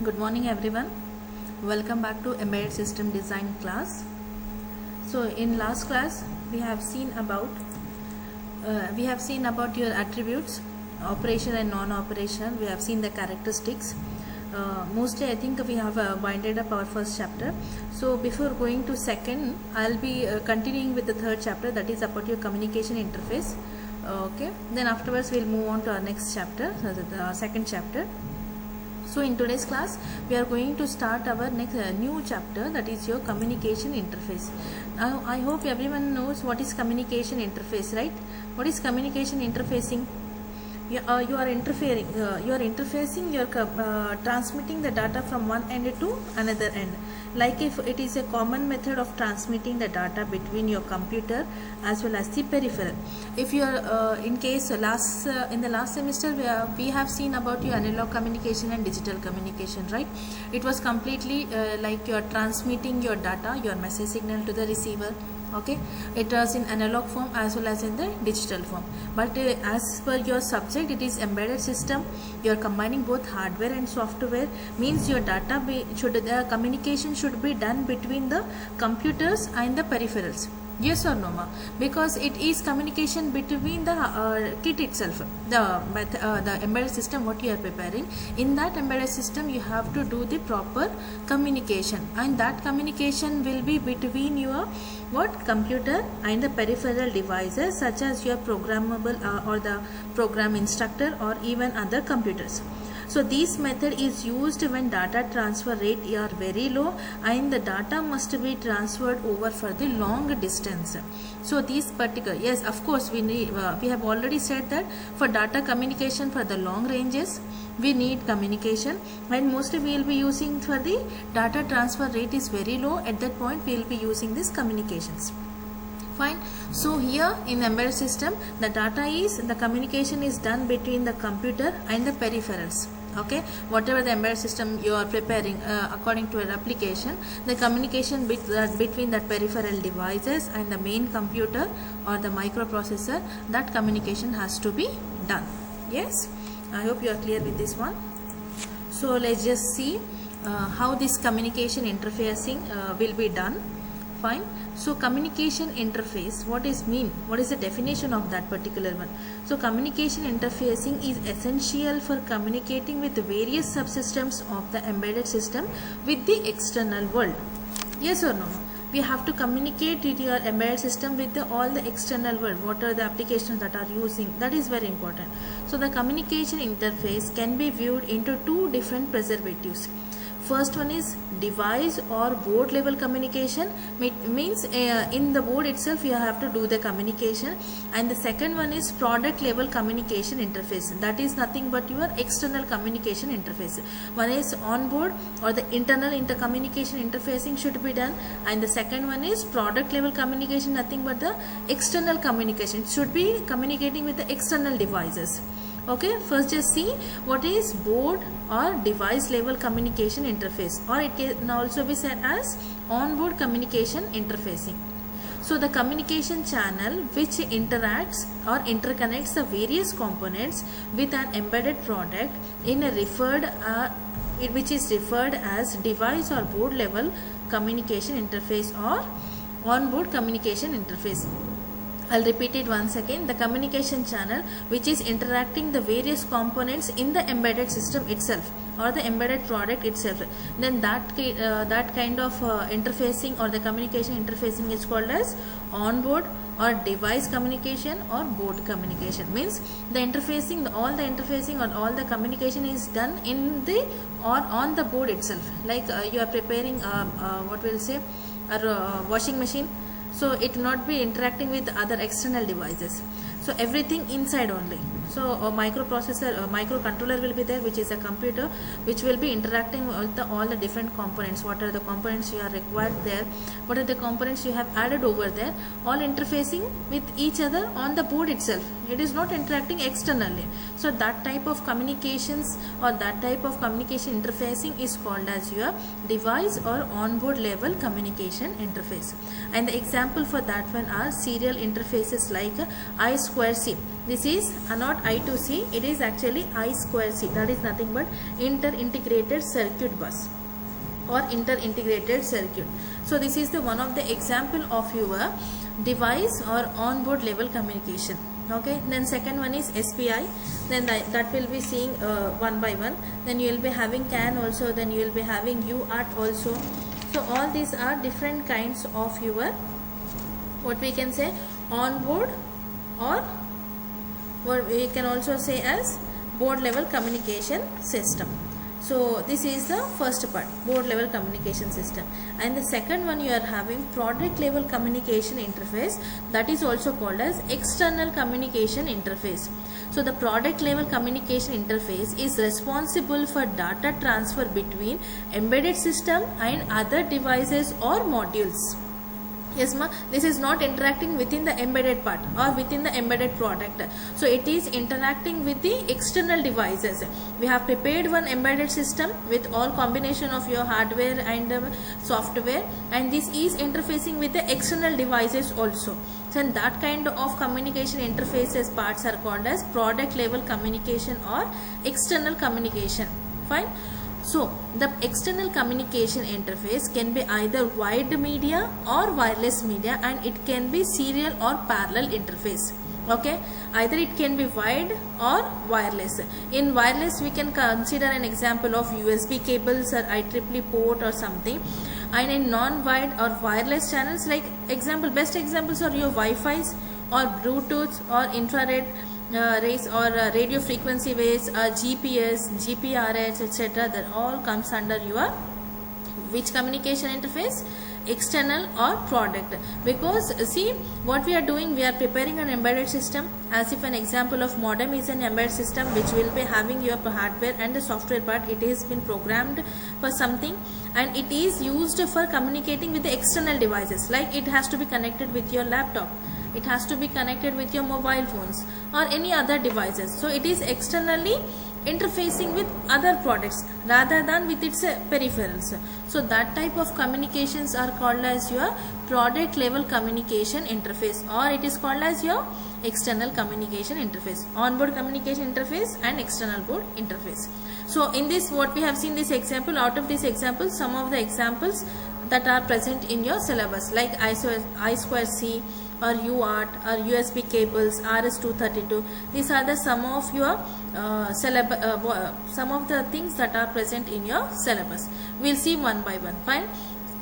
Good morning everyone. Welcome back to Embedded System Design class. So in last class we have seen about your attributes, operation and non-operation. We have seen the characteristics. Mostly I think we have winded up our first chapter. So before going to second, I'll be continuing with the third chapter, that is about your communication interface. Okay. Then afterwards we'll move on to our next chapter, the second chapter. So in today's class we are going to start our next new chapter, that is your communication interface. Now I hope everyone knows what is communication interface, right? What is communication interfacing? You are interfacing, you are transmitting the data from one end to another end. Like if it is a common method of transmitting the data between your computer as well as the peripheral. If you are in case in the last semester we have seen about your analog communication and digital communication, right? It was completely like you are transmitting your data, your message signal to the receiver. Okay, it was in analog form as well as in the digital form, but as per your subject it is embedded system. You are combining both hardware and software, means your data the communication should be done between the computers and the peripherals. Yes or no, ma? Because it is communication between the kit itself, the embedded system what you are preparing. In that embedded system you have to do the proper communication, and that communication will be between your computer and the peripheral devices such as your programmable or the program instructor or even other computers. So this method is used when data transfer rate are very low and the data must be transferred over for the long distance. So this particular, yes, of course we have already said that for data communication for the long ranges we need communication, and mostly we will be using for the data transfer rate is very low. At that point we will be using these communications. Fine. So here in embedded system the communication is done between the computer and the peripherals. Okay, whatever the embedded system you are preparing according to an application, the communication between that peripheral devices and the main computer or the microprocessor, that communication has to be done. Yes, I hope you are clear with this one. So let's just see how this communication interfacing will be done. Fine. So communication interface, what is the definition of that particular one? So communication interfacing is essential for communicating with various subsystems of the embedded system with the external world. Yes or no? We have to communicate with your embedded system with all the external world. What are the applications that are using? That is very important. So the communication interface can be viewed into two different perspectives. First one is device or board level communication, means in the board itself you have to do the communication, and the second one is product level communication interface. That is nothing but your external communication interface. One is on board or the internal intercommunication interfacing should be done, and the second one is product level communication, nothing but the external communication. It should be communicating with the external devices. Okay, first just see what is board or device level communication interface, or it can also be said as on-board communication interfacing. So the communication channel which interacts or interconnects the various components with an embedded product in a which is referred as device or board level communication interface or on-board communication interface. I'll repeat it once again. The communication channel which is interacting the various components in the embedded system itself or the embedded product itself, then that kind of interfacing or the communication interfacing is called as on-board or device communication or board communication. Means the interfacing, all the interfacing or all the communication is done in the or on the board itself. Like you are preparing what we'll say a washing machine. So it will not be interacting with other external devices. So everything inside only. So a microprocessor, a microcontroller will be there, which is a computer which will be interacting with all the different components. What are the components you are required there? What are the components you have added over there? All interfacing with each other on the board itself. It is not interacting externally. So that type of communications or that type of communication interfacing is called as your device or onboard level communication interface. And the example for that one are serial interfaces like ICE square C. This is not I2C, it is actually I square C. That is nothing but inter-integrated circuit bus or inter-integrated circuit. So this is the one of the example of your device or on-board level communication. Okay, then second one is SPI, then that will be seeing one by one. Then you will be having CAN also, then you will be having UART also. So all these are different kinds of your, what we can say, on-board, or what we can also say as board level communication system. So this is the first part, board level communication system. And the second one, you are having product level communication interface, that is also called as external communication interface. So the product level communication interface is responsible for data transfer between embedded system and other devices or modules. Yes ma, this is not interacting within the embedded part or within the embedded product. So it is interacting with the external devices. We have prepared one embedded system with all combination of your hardware and software, and this is interfacing with the external devices also. So that kind of communication interfaces parts are called as product level communication or external communication. Fine. So the external communication interface can be either wired media or wireless media, and it can be serial or parallel interface. Okay, either it can be wired or wireless. In wireless, we can consider an example of USB cables or IEEE port or something. And in non-wired or wireless channels, like best examples are your Wi-Fi's or Bluetooth or infrared rays or radio frequency waves, GPS, GPRS, etc. That all comes under your which communication interface? External or product. Because see what we are doing, we are preparing an embedded system, as if an example of modem is an embedded system which will be having your hardware and the software part. It has been programmed for something, and it is used for communicating with the external devices, like it has to be connected with your laptop, it has to be connected with your mobile phones or any other devices. So it is externally interfacing with other products rather than with its peripherals. So that type of communications are called as your product level communication interface, or it is called as your external communication interface, onboard communication interface and external board interface. So in this, what we have seen this example, out of this example, some of the examples that are present in your syllabus, like I2C or UART or USB cables, RS-232. These are the some of your some of the things that are present in your syllabus. We'll see one by one. Fine.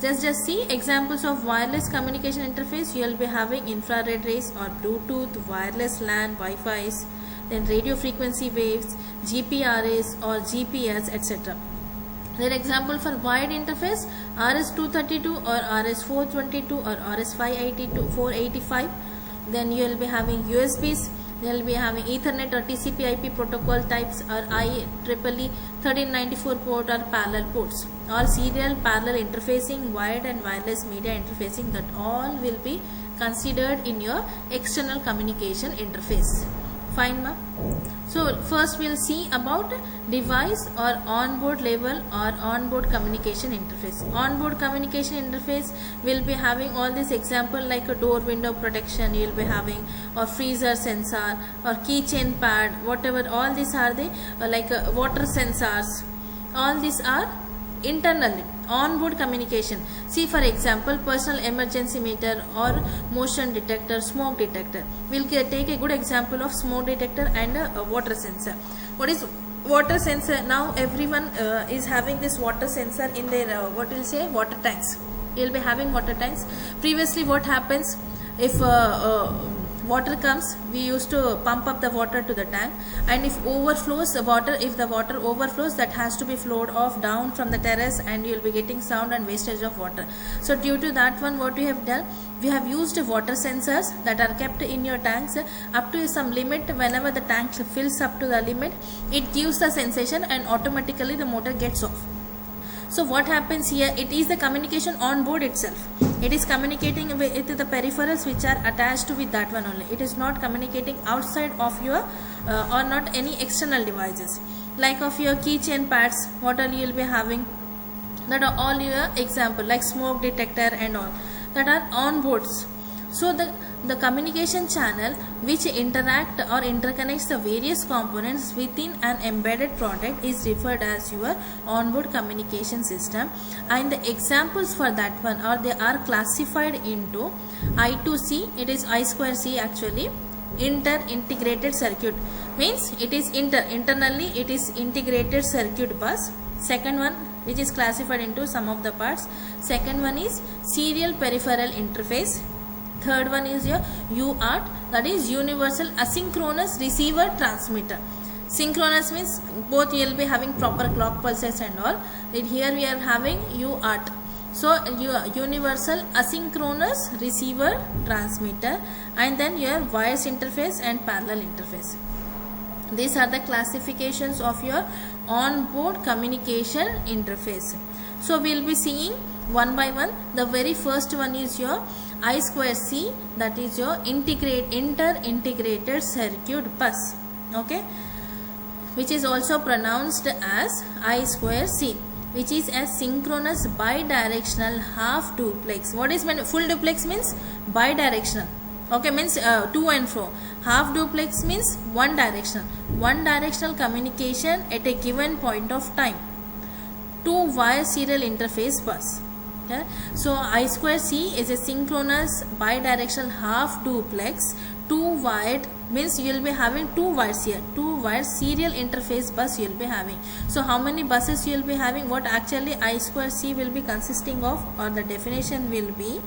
Just see examples of wireless communication interface. You will be having infrared rays or Bluetooth, wireless LAN, Wi-Fi's, then radio frequency waves, GPRS or GPS, etc. Their example for wired interface, RS-232 or RS-422 or RS-582, 485. Then you will be having USBs. They will be having Ethernet or TCP/IP protocol types, or IEEE 1394 port or parallel ports, or serial parallel interfacing, wired and wireless media interfacing. That all will be considered in your external communication interface. Fine ma? So first we'll see about device or onboard level or onboard communication interface. Onboard communication interface will be having all this example, like a door window protection you will be having, or freezer sensor or keychain pad, whatever. All these are the like water sensors. All these are internally onboard communication. See, for example, personal emergency meter or motion detector, smoke detector. We'll take a good example of smoke detector and a water sensor. What is water sensor? Now everyone is having this water sensor in their what we'll say, water tanks. You'll be having water tanks. Previously, what happens if water comes, we used to pump up the water to the tank, and if overflows the water, if the water overflows, that has to be flowed off down from the terrace, and you will be getting sound and wastage of water. So due to that one, what we have done, we have used water sensors that are kept in your tanks up to some limit. Whenever the tank fills up to the limit, it gives the sensation and automatically the motor gets off. So what happens here, it is the communication on board itself. It is communicating with the peripherals which are attached with that one only. It is not communicating outside of your or not any external devices. Like of your keychain pads, what all you will be having, that are all your example, like smoke detector and all, that are on boards. So the communication channel which interact or interconnects the various components within an embedded product is referred as your onboard communication system, and the examples for that one are they are classified into I2C, it is I2C actually, inter-integrated circuit, means it is internally it is integrated circuit bus. Second one which is classified into sum of the parts. Second one is serial peripheral interface. Third one is your UART, that is universal asynchronous receiver transmitter. Synchronous means both you will be having proper clock pulses and all. Here we are having UART. So universal asynchronous receiver transmitter, and then your wires interface and parallel interface. These are the classifications of your onboard communication interface. So we will be seeing one by one. The very first one is your I2C, that is your inter-integrated circuit bus, okay, which is also pronounced as I2C, which is a synchronous bidirectional half duplex. What is meant? Full duplex means bidirectional, okay, means to and fro. Half duplex means one directional communication at a given point of time. Two wire serial interface bus. Okay? So I2C is a synchronous bidirectional half duplex, two wired, means you will be having two wires here, two wire serial interface bus you will be having. So how many buses you will be having? What actually I2C will be consisting of, or the definition will be,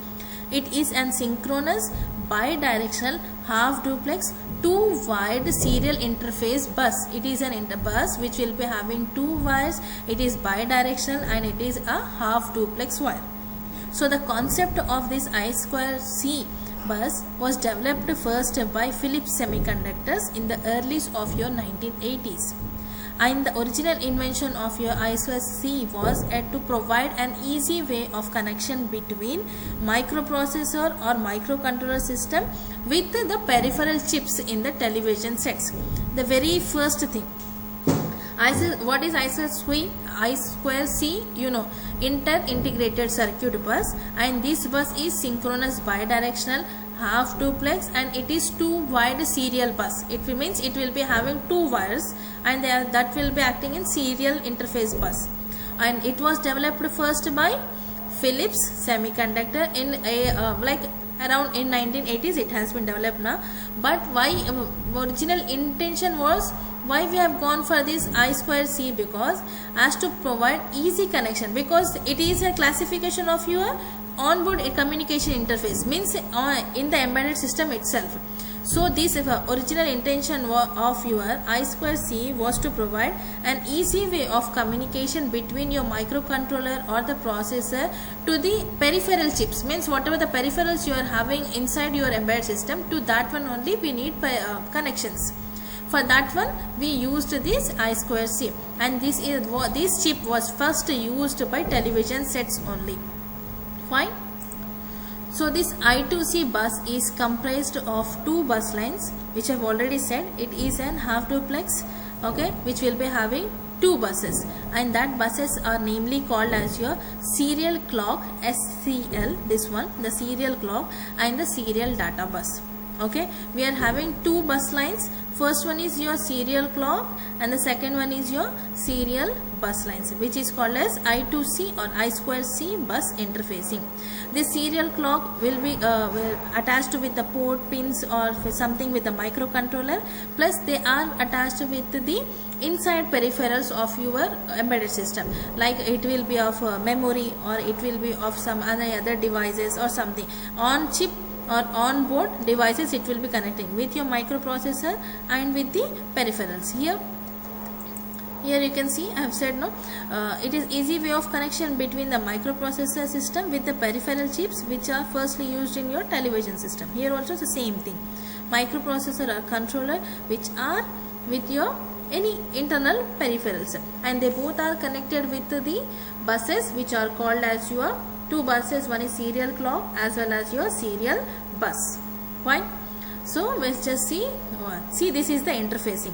it is an synchronous bidirectional half duplex two wired serial interface bus. It is an bus which will be having two wires, it is bidirectional, and it is a half duplex wire. So the concept of this I2C bus was developed first by Philips Semiconductors in the early of your 1980s. And the original invention of your I2C was to provide an easy way of connection between microprocessor or microcontroller system with the peripheral chips in the television sets. The very first thing, what is I2C? I2C, you know, inter-integrated circuit bus, and this bus is synchronous bidirectional half duplex, and it is two wide serial bus. It means it will be having two wires, and that will be acting in serial interface bus. And it was developed first by Philips Semiconductor in a like around in 1980s. It has been developed now, but why original intention was, why we have gone for this I2C? Because as to provide easy connection, because it is a classification of your onboard communication interface, means in the embedded system itself. So this original intention of your I2C was to provide an easy way of communication between your microcontroller or the processor to the peripheral chips, means whatever the peripherals you are having inside your embedded system, to that one only we need connections. For that one we used this I2C, and this chip was first used by television sets only. Fine. So this I2C bus is comprised of two bus lines, which I have already said. It is an half duplex, okay, which will be having two buses, and that buses are namely called as your serial clock, SCL, this one, the serial clock, and the serial data bus. Okay, we are having two bus lines. First one is your serial clock, and the second one is your serial bus lines, which is called as I2C or I2C bus interfacing. This serial clock will be attached with the port pins or something with the microcontroller, plus they are attached with the inside peripherals of your embedded system, like it will be of memory, or it will be of some other devices or something on chip or on board devices. It will be connecting with your microprocessor and with the peripherals. Here you can see I have said, no, it is easy way of connection between the microprocessor system with the peripheral chips, which are firstly used in your television system. Here also the same thing, microprocessor or controller which are with your any internal peripherals, and they both are connected with the buses which are called as your two buses. One is serial clock as well as your serial bus. Fine. So let's just see this is the interfacing.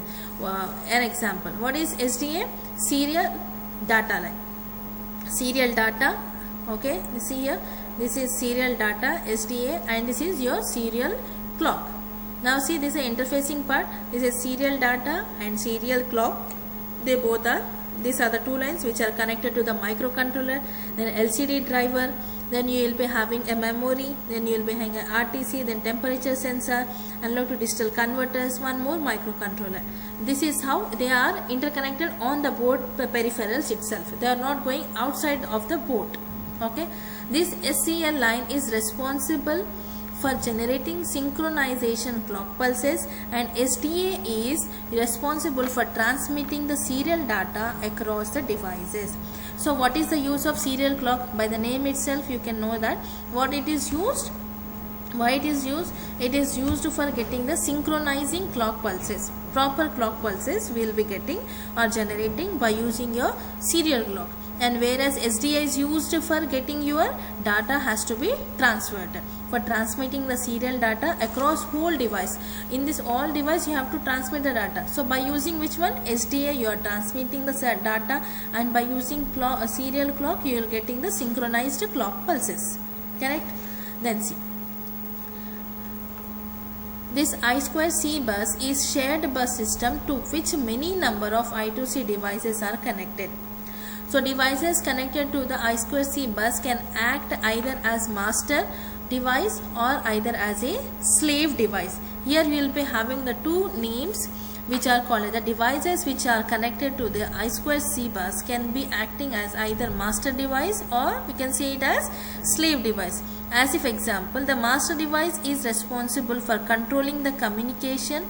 An example, what is SDA? Serial data line, serial data. Okay, you see here This is serial data SDA, and this is your serial clock. Now see, this is the interfacing part. This is serial data and serial clock. They both are, these are the two lines which are connected to the microcontroller, then LCD driver, then you will be having a memory, then you will be having an RTC, then temperature sensor, analog to digital converters, one more microcontroller. This is how they are interconnected on the board peripherals itself. They are not going outside of the board. Okay, this SCL line is responsible for generating synchronization clock pulses, and SDA is responsible for transmitting the serial data across the devices. So what is the use of serial clock? By the name itself you can know that what it is used, why it is used. It is used for getting the synchronizing clock pulses. Proper clock pulses we will be getting or generating by using your serial clock. And whereas SDA is used for getting your data has to be transferred, for transmitting the serial data across whole device. In this all device you have to transmit the data. So by using which one? SDA, you are transmitting the data, and by using serial clock you are getting the synchronized clock pulses. Correct? Then see, this I2C bus is shared bus system to which many number of I2C devices are connected. So devices connected to the I2C bus can act either as master device or either as a slave device. Here we will be having the two names which are called the devices which are connected to the I2C bus can be acting as either master device or we can say it as slave device. As if example, the master device is responsible for controlling the communication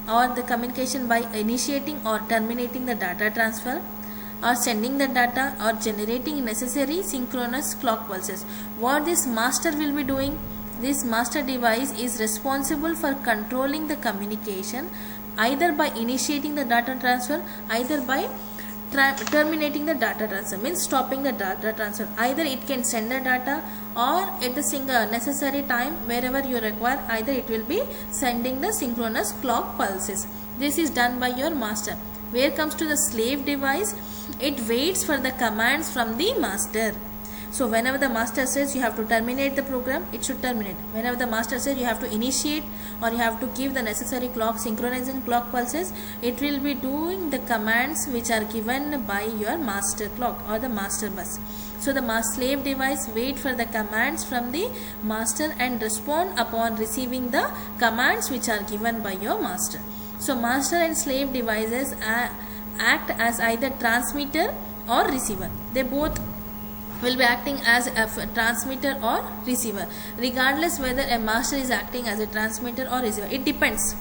or the communication by initiating or terminating the data transfer, or sending the data, or generating necessary synchronous clock pulses. What this master will be doing? This master device is responsible for controlling the communication either by initiating the data transfer, either by terminating the data transfer, means stopping the data transfer. Either it can send the data, or at the necessary time wherever you require, either it will be sending the synchronous clock pulses. This is done by your master. Where comes to the slave device, it waits for the commands from the master. So whenever the master says you have to terminate the program, it should terminate. Whenever the master says you have to initiate or you have to give the necessary clock synchronizing clock pulses, it will be doing the commands which are given by your master clock or the master bus. So the slave device wait for the commands from the master and respond upon receiving the commands which are given by your master. So master and slave devices act as either transmitter or receiver. They both will be acting as a transmitter or receiver, regardless whether a master is acting as a transmitter or receiver. It depends.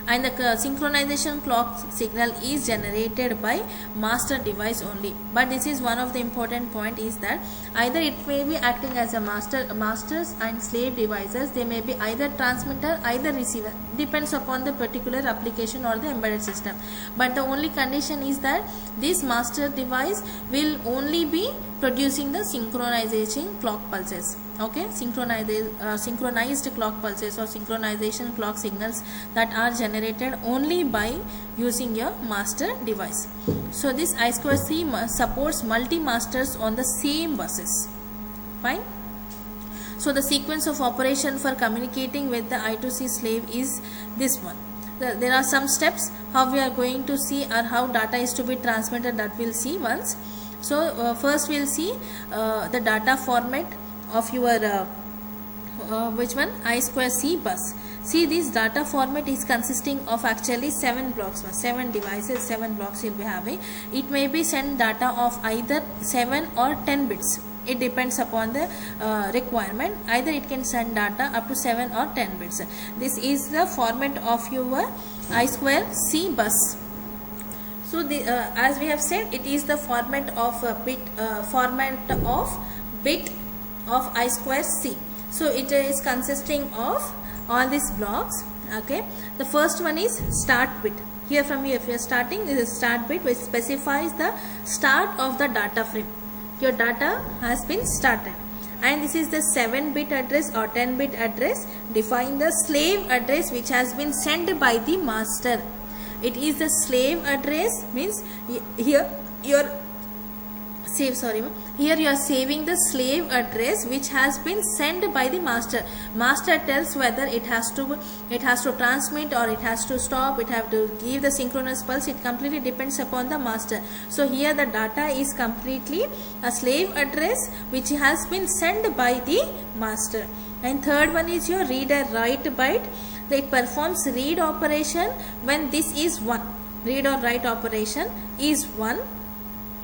And the synchronization clock signal is generated by master device only. But this is one of the important point, is that either it may be acting as a masters and slave devices. They may be either transmitter, either receiver, depends upon the particular application or the embedded system. But the only condition is that this master device will only be producing the synchronization clock pulses. Okay, synchronized clock pulses or synchronization clock signals that are generated only by using your master device. So this I2C supports multi-masters on the same buses. Fine. So the sequence of operation for communicating with the I2C slave is this one. There are some steps how we are going to see, or how data is to be transmitted, that we'll see once. So first we'll see the data format of your which one? I2C bus. See, this data format is consisting of actually 7 blocks, 7 devices, 7 blocks you'll be having. It may be send data of either 7 or 10 bits. It depends upon the requirement. Either it can send data up to 7 or 10 bits. This is the format of your I2C bus. So as we have said, it is the format of bit of I2C. So it is consisting of all these blocks. Okay, the first one is start bit. Here from here, if you are starting, this is start bit, which specifies the start of the data frame. Your data has been started, and this is the 7-bit address or 10-bit address. Define the slave address which has been sent by the master. It is the slave address, means here your here you are saving the slave address which has been sent by the master. Master tells whether it has to transmit or it has to stop, it have to give the synchronous pulse. It completely depends upon the master. So here the data is completely a slave address which has been sent by the master. And third one is your read and write byte. It performs read operation when this is 1. Read or write operation is 1,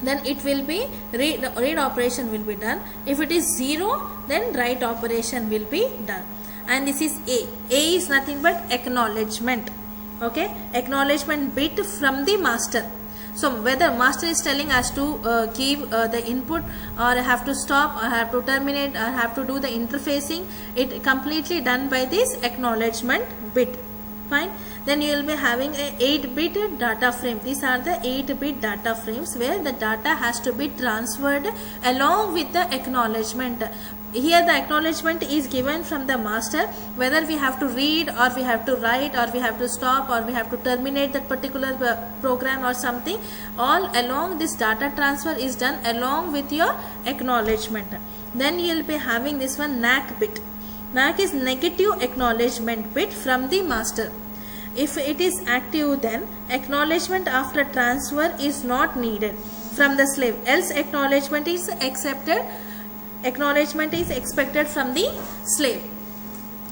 then it will be read operation will be done. If it is 0, then write operation will be done. And this is A. A is nothing but acknowledgement. Okay, acknowledgement bit from the master. So whether master is telling us to give the input, or have to stop, or have to terminate, or have to do the interfacing, it completely done by this acknowledgement bit. Fine. Then you will be having a 8-bit data frame. These are the 8-bit data frames where the data has to be transferred along with the acknowledgement. Here the acknowledgement is given from the master, whether we have to read or we have to write or we have to stop or we have to terminate that particular program or something. All along this data transfer is done along with your acknowledgement. Then you will be having this one NAC bit. NAC is negative acknowledgement bit from the master. If it is active, then acknowledgement after transfer is not needed from the slave, else acknowledgement is accepted. Acknowledgement is expected from the slave.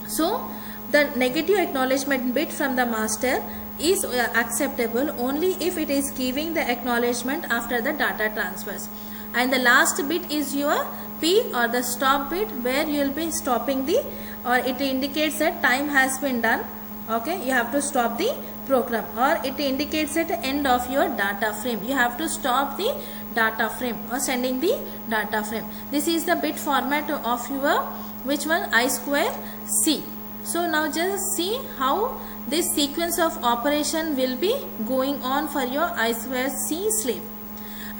So the negative acknowledgement bit from the master is acceptable only if it is giving the acknowledgement after the data transfers. And the last bit is your P or the stop bit, where you will be stopping the, or it indicates that time has been done. Okay, you have to stop the program, or it indicates at the end of your data frame. You have to stop the data frame or sending the data frame. This is the bit format of your which one? I2C. So now just see how this sequence of operation will be going on for your I2C slave.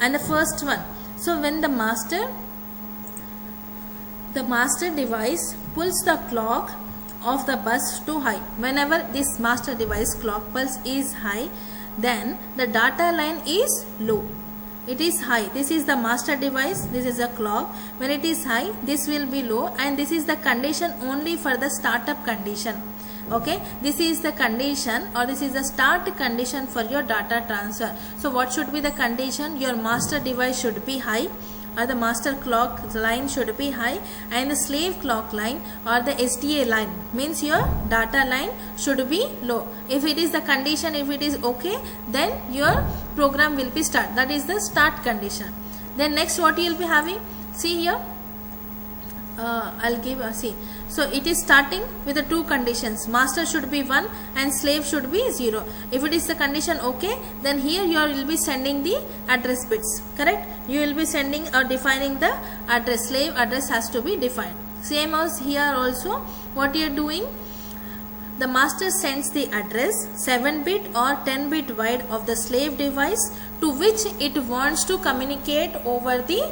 And the first one, so when the master device pulls the clock of the bus to high, whenever this master device clock pulse is high, then the data line is low. It is high. This is the master device, this is a clock. When it is high, this will be low, and this is the condition only for the startup condition. Okay, this is the condition, or this is the start condition for your data transfer. So what should be the condition? Your master device should be high, or the master clock line should be high, and the slave clock line or the SDA line means your data line should be low. If it is the condition, if it is okay, then your program will be start. That is the start condition. Then next what you will be having, see here, I'll give see. So it is starting with the two conditions, master should be 1 and slave should be 0. If it is the condition okay, then here you will be sending the address bits, correct? You will be sending or defining the address, slave address has to be defined. Same as here also, what you are doing, the master sends the address 7-bit or 10-bit wide of the slave device to which it wants to communicate over the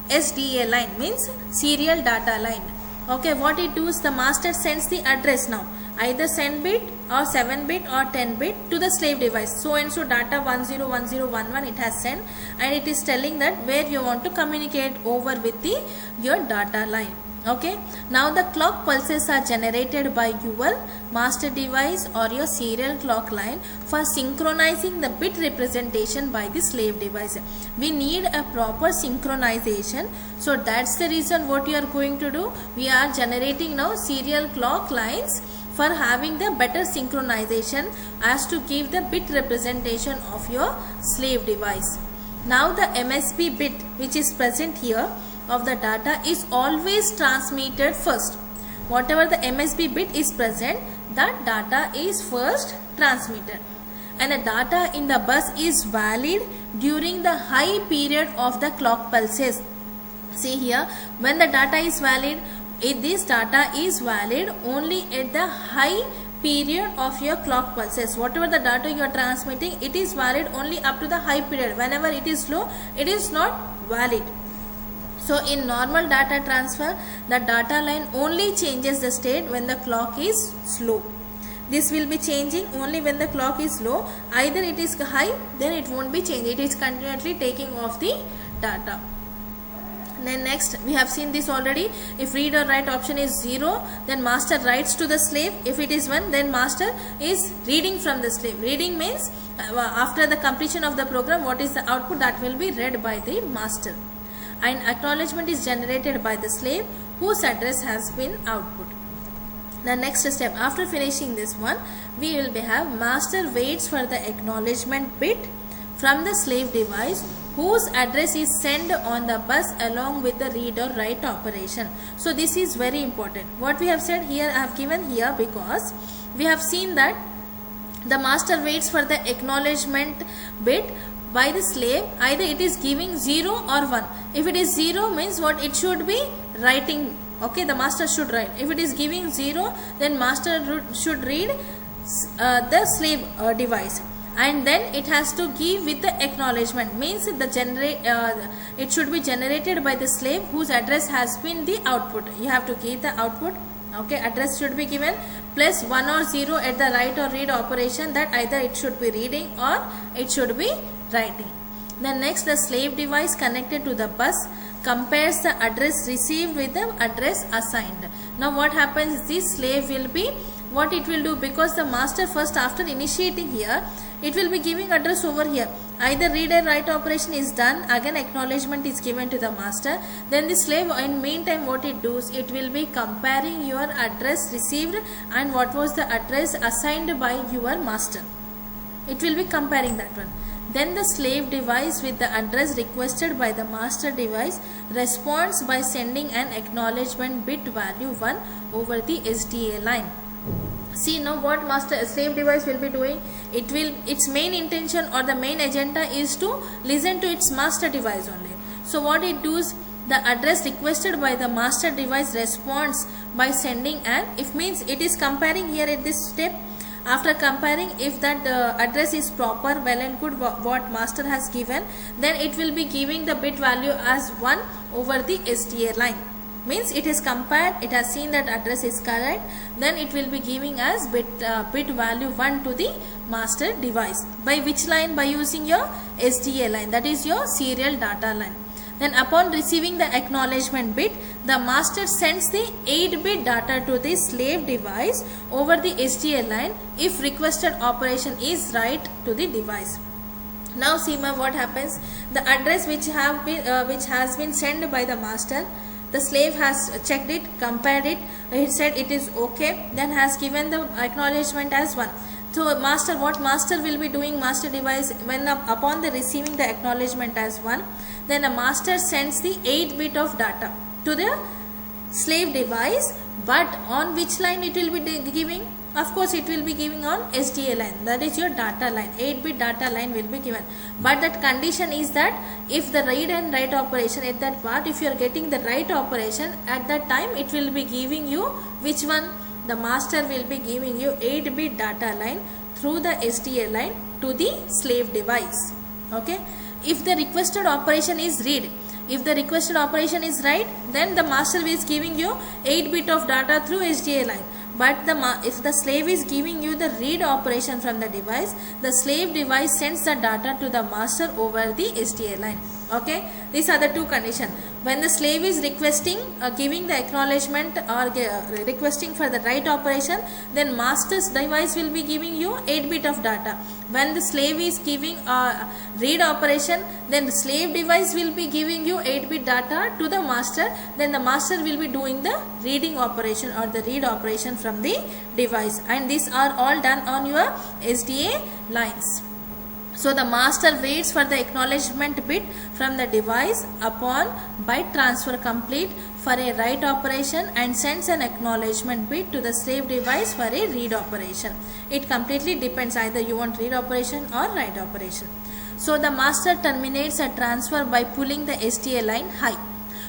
SDA line, means serial data line. Okay, what it does, the master sends the address now, either send bit or 7-bit or 10-bit to the slave device. So and so data 101011 it has sent, and it is telling that where you want to communicate over with the your data line. Okay, now the clock pulses are generated by your master device or your serial clock line for synchronizing the bit representation by the slave device. We need a proper synchronization, so that's the reason what you are going to do. We are generating now serial clock lines for having the better synchronization as to give the bit representation of your slave device. Now the MSB bit which is present here of the data is always transmitted first. Whatever the MSB bit is present, that data is first transmitted, and the data in the bus is valid during the high period of the clock pulses. See here, when the data is valid, this data is valid only at the high period of your clock pulses. Whatever the data you are transmitting, it is valid only up to the high period. Whenever it is low, it is not valid. So in normal data transfer, the data line only changes the state when the clock is slow. This will be changing only when the clock is low. Either it is high, then it won't be changing. It is continuously taking off the data. Then next we have seen this already. If read or write option is 0, then master writes to the slave. If it is 1, then master is reading from the slave. Reading means after the completion of the program, what is the output that will be read by the master. And acknowledgement is generated by the slave whose address has been output. The next step, after finishing this one, we will have master waits for the acknowledgement bit from the slave device whose address is sent on the bus along with the read or write operation. So this is very important. What we have said here, I have given here because we have seen that the master waits for the acknowledgement bit by the slave. Either it is giving 0 or 1. If it is 0 means what it should be writing. Okay, the master should write. If it is giving 0, then master should read the slave device. And then it has to give with the acknowledgement, means it should be generated by the slave whose address has been the output. You have to give the output. Okay, address should be given plus 1 or 0 at the write or read operation, that either it should be reading or it should be writing. Then next, the slave device connected to the bus compares the address received with the address assigned. Now what happens, this slave will be, what it will do, because the master first after initiating here, it will be giving address over here. Either read and write operation is done, again acknowledgement is given to the master. Then the slave in meantime what it does, it will be comparing your address received and what was the address assigned by your master. It will be comparing that one. Then the slave device with the address requested by the master device responds by sending an acknowledgement bit value 1 over the SDA line. See now what slave device will be doing, its main intention or the main agenda is to listen to its master device only. So what it does, the address requested by the master device responds by sending an, if means it is comparing here at this step. After comparing, if that address is proper, well and good what master has given, then it will be giving the bit value as 1 over the SDA line. Means it is compared, it has seen that address is correct, then it will be giving as bit value 1 to the master device. By which line? By using your SDA line, that is your serial data line. Then upon receiving the acknowledgement bit, the master sends the 8-bit data to the slave device over the SDA line if requested operation is right to the device. Now see what happens, the address which has been sent by the master, the slave has checked it, compared it, it said it is okay, then has given the acknowledgement as 1. So what master will be doing, master device, when upon the receiving the acknowledgement as 1, then the master sends the 8-bit of data to the slave device, but on which line it will be giving? Of course it will be giving on SDA line, that is your data line, 8-bit data line will be given. But that condition is that if the read and write operation at that part, if you are getting the write operation at that time, it will be giving you which one? The master will be giving you 8-bit data line through the SDA line to the slave device. Okay. If the requested operation is read, if the requested operation is write, then the master is giving you 8-bit of data through SDA line. But if the slave is giving you the read operation from the device, the slave device sends the data to the master over the SDA line. Okay, these are the two conditions. When the slave is requesting, giving the acknowledgement or requesting for the write operation, then master's device will be giving you 8-bit of data. When the slave is giving read operation, then the slave device will be giving you 8-bit data to the master, then the master will be doing the reading operation or the read operation from the device, and these are all done on your SDA lines. So the master waits for the acknowledgement bit from the device upon byte transfer complete for a write operation and sends an acknowledgement bit to the slave device for a read operation. It completely depends, either you want read operation or write operation. So the master terminates a transfer by pulling the SDA line high.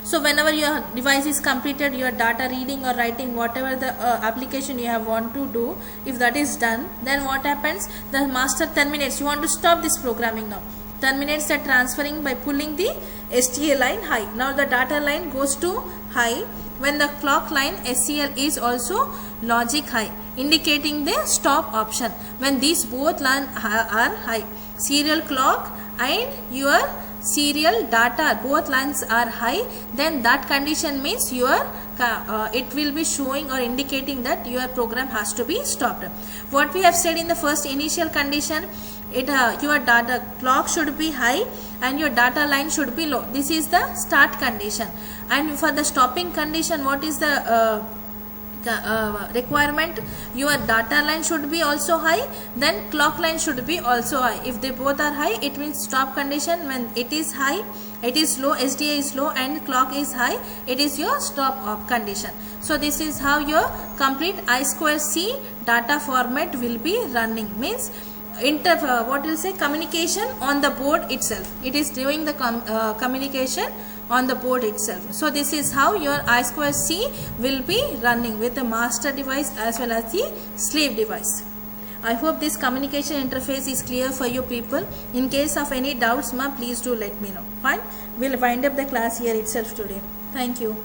So whenever your device is completed, your data reading or writing, whatever the application you have want to do, if that is done, then what happens? The master terminates. You want to stop this programming now. Terminates the transferring by pulling the SDA line high. Now the data line goes to high when the clock line SCL is also logic high, indicating the stop option when these both lines are high. Serial clock and your serial, data, both lines are high, then that condition means your it will be showing or indicating that your program has to be stopped. What we have said in the first initial condition, your data clock should be high and your data line should be low. This is the start condition. And for the stopping condition, what is the requirement? Your data line should be also high, then clock line should be also high. If they both are high, it means stop condition. When it is high, it is low, SDA is low and clock is high, it is your stop off condition. So this is how your complete I2C data format will be running. Means what will say, communication on the board itself. It is doing the communication on the board itself. So this is how your I2C will be running with the master device as well as the slave device. I hope this communication interface is clear for you people. In case of any doubts, please do let me know. Fine, we'll wind up the class here itself today. Thank you.